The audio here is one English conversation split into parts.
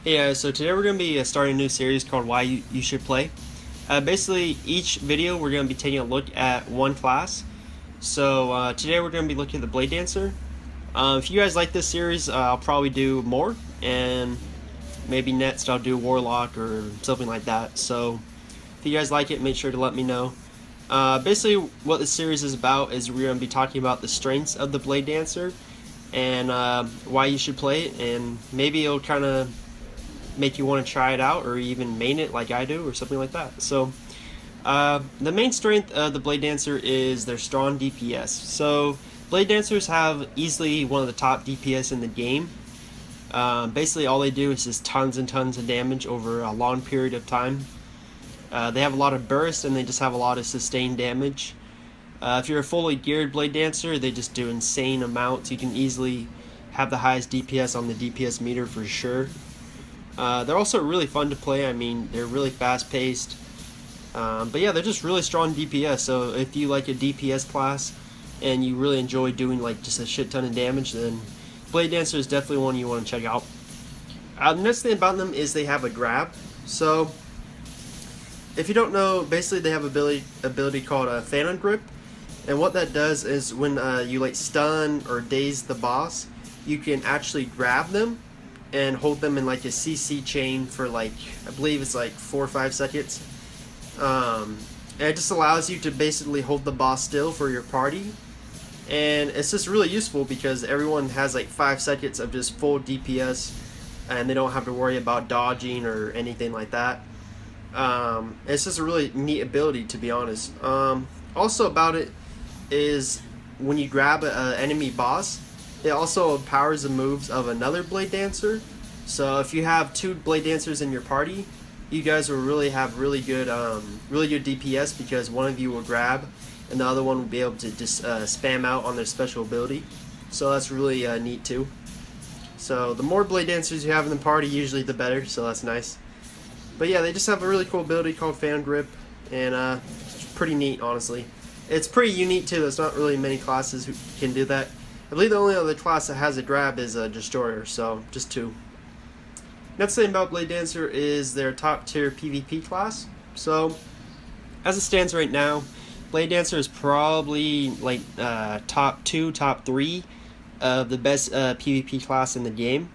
Hey, so today we're going to be starting a new series called Why You Should Play. Basically, each video we're going to be taking a look at one class. So today we're going to be looking at the Blade Dancer. If you guys like this series, I'll probably do more, and maybe next I'll do Warlock or something like that. So if you guys like it, make sure to let me know. Basically, what this series is about is we're going to be talking about the strengths of the Blade Dancer and why you should play it, and maybe it'll kind of make you want to try it out or even main it like I do or something like that. So the main strength of the Blade Dancer is their strong DPS. So Blade Dancers have easily one of the top DPS in the game. Basically all they do is just tons and tons of damage over a long period of time. They have a lot of burst and they just have a lot of sustained damage. If you're a fully geared Blade Dancer, they just do insane amounts. You can easily have the highest DPS on the DPS meter for sure. They're also really fun to play. I mean, they're really fast paced. But yeah, they're just really strong DPS. So if you like a DPS class and you really enjoy doing like just a shit ton of damage, then Blade Dancer is definitely one you want to check out. The next thing about them is they have a grab. So if you don't know, basically they have ability called a Phantom Grip, and what that does is when you like stun or daze the boss, you can actually grab them and hold them in like a CC chain for like, I believe it's like 4 or 5 seconds. And it just allows you to basically hold the boss still for your party, and it's just really useful because everyone has like 5 seconds of just full DPS and they don't have to worry about dodging or anything like that. It's just a really neat ability, to be honest. Also about it is when you grab an enemy boss, it also empowers the moves of another Blade Dancer. So if you have 2 Blade Dancers in your party, you guys will really have really good DPS because one of you will grab and the other one will be able to just spam out on their special ability. So that's really neat too. So the more Blade Dancers you have in the party, usually the better, so that's nice. But yeah, they just have a really cool ability called Phantom Grip, and it's pretty neat, honestly. It's pretty unique too. There's not really many classes who can do that. I believe the only other class that has a grab is a Destroyer, so just 2. Next thing about Blade Dancer is their top tier PvP class. So as it stands right now, Blade Dancer is probably like top 2, top 3 of the best PvP class in the game.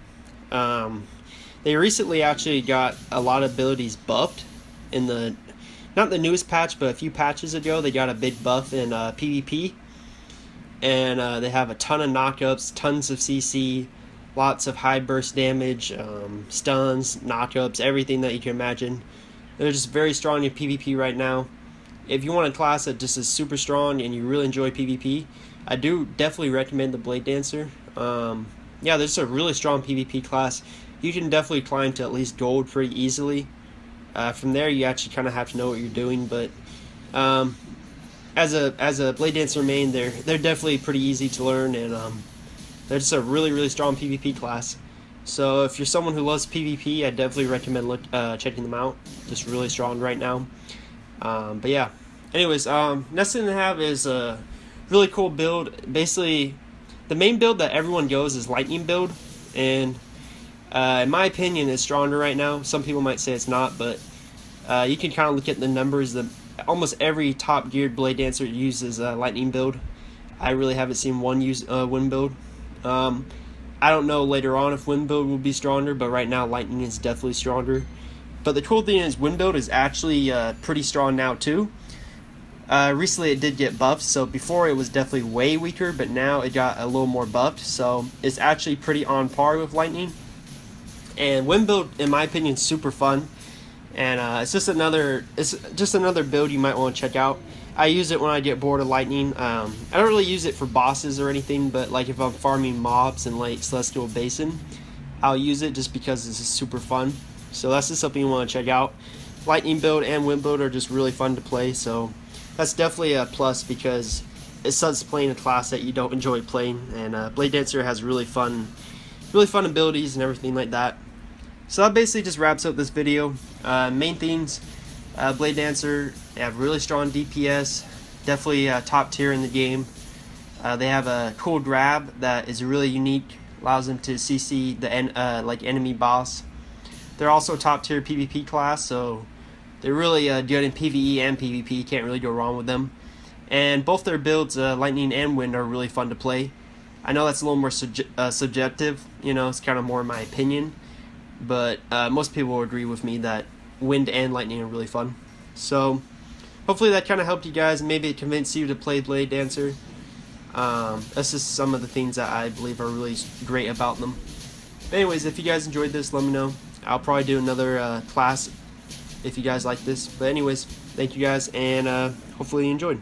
They recently actually got a lot of abilities buffed in the, not the newest patch, but a few patches ago they got a big buff in PvP. And they have a ton of knockups, tons of CC, lots of high burst damage, stuns, knockups, everything that you can imagine. They're just very strong in PvP right now. If you want a class that just is super strong and you really enjoy PvP, I do definitely recommend the Blade Dancer. Yeah, there's a really strong PvP class. You can definitely climb to at least gold pretty easily. From there, you actually kind of have to know what you're doing, but as a Blade Dancer main, they're definitely pretty easy to learn, and they're just a really strong PvP class. So if you're someone who loves PvP, I definitely recommend checking them out. Just really strong right now. But yeah, anyways, next thing to have is a really cool build. Basically, the main build that everyone goes is Lightning build, and in my opinion, it's stronger right now. Some people might say it's not, but you can kind of look at the numbers. Almost every top geared Blade Dancer uses Lightning build. I really haven't seen one use Wind build. I don't know later on if Wind build will be stronger, but right now Lightning is definitely stronger. But the cool thing is Wind build is actually pretty strong now too. Recently it did get buffed, so before it was definitely way weaker, but now it got a little more buffed, so it's actually pretty on par with Lightning. And Wind build, in my opinion, is super fun. And it's just another build you might want to check out. I use it when I get bored of Lightning. I don't really use it for bosses or anything, but like if I'm farming mobs in like Celestial Basin, I'll use it just because this is super fun. So that's just something you want to check out. Lightning build and Wind build are just really fun to play, so that's definitely a plus because it sucks playing a class that you don't enjoy playing. And Blade Dancer has really fun abilities and everything like that. So that basically just wraps up this video. Main things, Blade Dancer, they have really strong DPS, definitely top tier in the game. They have a cool grab that is really unique, allows them to CC the enemy boss. They're also a top tier PvP class, so they're really good in PvE and PvP. You can't really go wrong with them. And both their builds, Lightning and Wind, are really fun to play. I know that's a little more subjective, it's kind of more my opinion, but most people will agree with me that Wind and Lightning are really fun. So hopefully that kind of helped you guys, and maybe it convinced you to play Blade Dancer. That's just some of the things that I believe are really great about them. But anyways, if you guys enjoyed this, let me know. I'll probably do another class if you guys like this. But anyways, thank you guys, and hopefully you enjoyed.